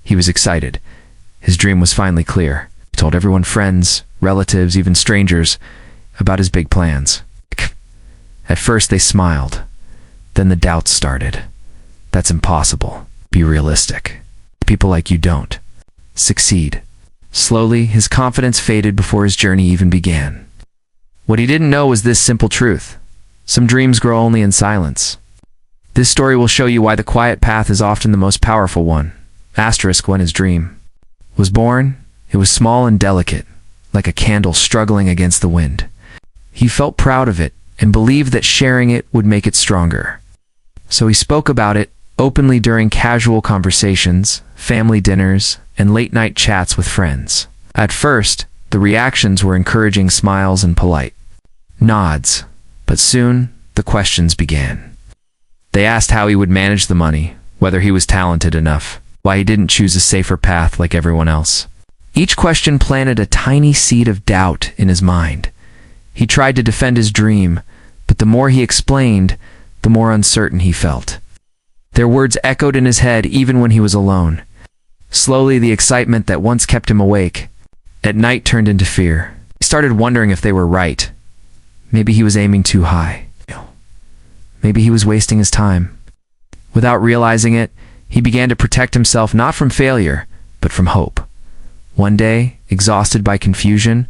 He was excited. His dream was finally clear. He told everyone, friends, relatives, even strangers, about his big plans. At first they smiled. Then the doubts started. That's impossible. Be realistic. People like you don't succeed. Slowly, his confidence faded before his journey even began. What he didn't know was this simple truth. Some dreams grow only in silence. This story will show you why the quiet path is often the most powerful one. When his dream was born, it was small and delicate, like a candle struggling against the wind. He felt proud of it and believed that sharing it would make it stronger. So he spoke about it openly during casual conversations, family dinners, and late-night chats with friends. At first, the reactions were encouraging smiles and polite nods, but soon the questions began. They asked how he would manage the money, whether he was talented enough, why he didn't choose a safer path like everyone else. Each question planted a tiny seed of doubt in his mind. He tried to defend his dream, but the more he explained, the more uncertain he felt. Their words echoed in his head even when he was alone. Slowly, the excitement that once kept him awake at night turned into fear. He started wondering if they were right. Maybe he was aiming too high. Maybe he was wasting his time. Without realizing it, he began to protect himself not from failure, but from hope. One day, exhausted by confusion,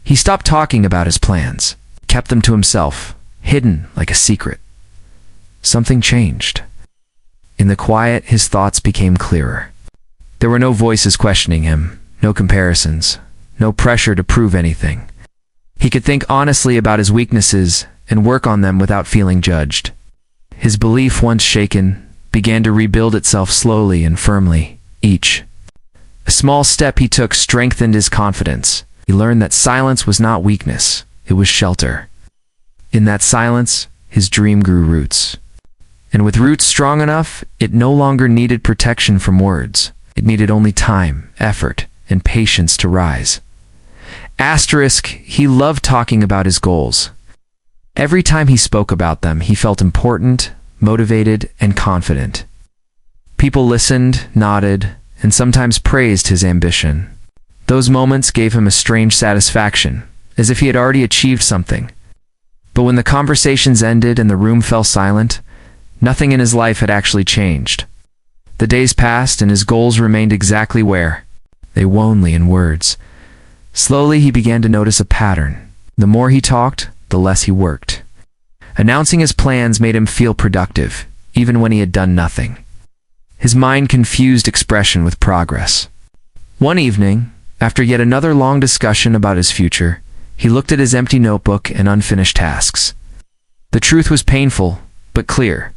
he stopped talking about his plans, kept them to himself, hidden like a secret. Something changed. In the quiet, his thoughts became clearer. There were no voices questioning him, no comparisons, no pressure to prove anything. He could think honestly about his weaknesses and work on them without feeling judged. His belief, once shaken, began to rebuild itself slowly and firmly. A small step he took strengthened his confidence. He learned that silence was not weakness, it was shelter. In that silence, his dream grew roots. And with roots strong enough, it no longer needed protection from words. It needed only time, effort, and patience to rise. He loved talking about his goals. Every time he spoke about them, he felt important, motivated, and confident. People listened, nodded, and sometimes praised his ambition. Those moments gave him a strange satisfaction, as if he had already achieved something. But when the conversations ended and the room fell silent, nothing in his life had actually changed. The days passed and his goals remained exactly where they were, only in words. Slowly he began to notice a pattern. The more he talked, the less he worked. Announcing his plans made him feel productive, even when he had done nothing. His mind confused expression with progress. One evening, after yet another long discussion about his future, he looked at his empty notebook and unfinished tasks. The truth was painful, but clear.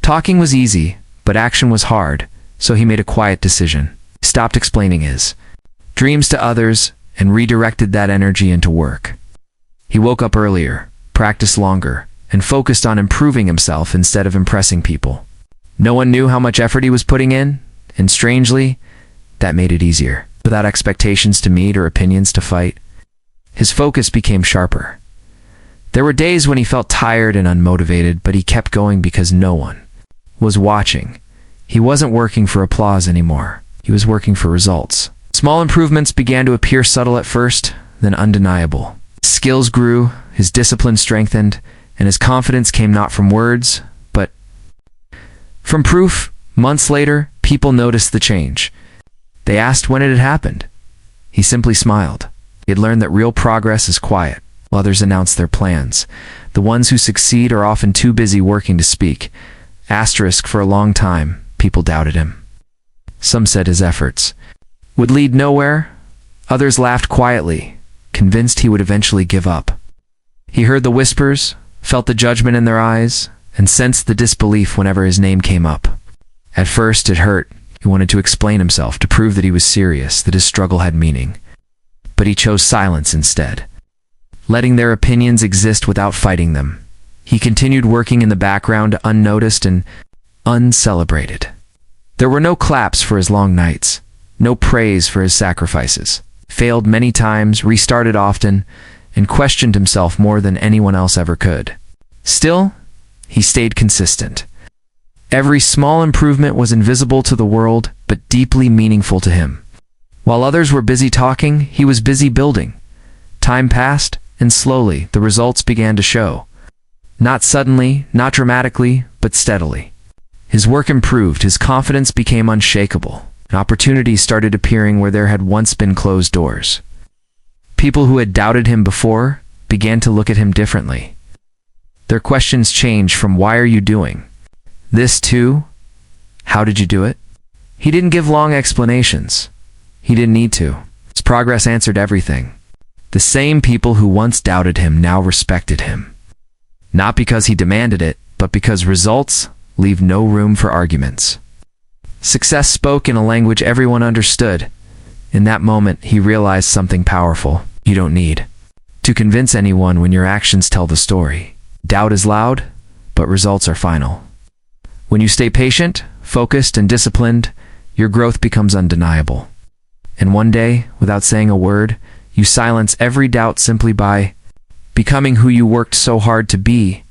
Talking was easy, but action was hard, so he made a quiet decision. He stopped explaining his dreams to others and redirected that energy into work. He woke up earlier, practiced longer, and focused on improving himself instead of impressing people. No one knew how much effort he was putting in, and strangely, that made it easier. Without expectations to meet or opinions to fight, his focus became sharper. There were days when he felt tired and unmotivated, but he kept going because no one was watching. He wasn't working for applause anymore. He was working for results. Small improvements began to appear, subtle at first, then undeniable. His skills grew, his discipline strengthened, and his confidence came not from words, but from proof. Months later, people noticed the change. They asked when it had happened. He simply smiled. He had learned that real progress is quiet, while others announce their plans. The ones who succeed are often too busy working to speak. For a long time, people doubted him. Some said his efforts would lead nowhere. Others laughed quietly, convinced he would eventually give up. He heard the whispers, felt the judgment in their eyes, and sensed the disbelief whenever his name came up. At first, it hurt. He wanted to explain himself, to prove that he was serious, that his struggle had meaning. But he chose silence instead, letting their opinions exist without fighting them. He continued working in the background, unnoticed and uncelebrated. There were no claps for his long nights, no praise for his sacrifices. Failed many times, restarted often, and questioned himself more than anyone else ever could. Still, he stayed consistent. Every small improvement was invisible to the world, but deeply meaningful to him. While others were busy talking, he was busy building. Time passed, and slowly the results began to show. Not suddenly, not dramatically, but steadily. His work improved, his confidence became unshakable, and opportunities started appearing where there had once been closed doors. People who had doubted him before began to look at him differently. Their questions changed from "Why are you doing this?" to "How did you do it?" He didn't give long explanations. He didn't need to. His progress answered everything. The same people who once doubted him now respected him. Not because he demanded it, but because results leave no room for arguments. Success spoke in a language everyone understood. In that moment, he realized something powerful. You don't need to convince anyone when your actions tell the story. Doubt is loud, but results are final. When you stay patient, focused, and disciplined, your growth becomes undeniable. And one day, without saying a word, you silence every doubt simply by becoming who you worked so hard to be.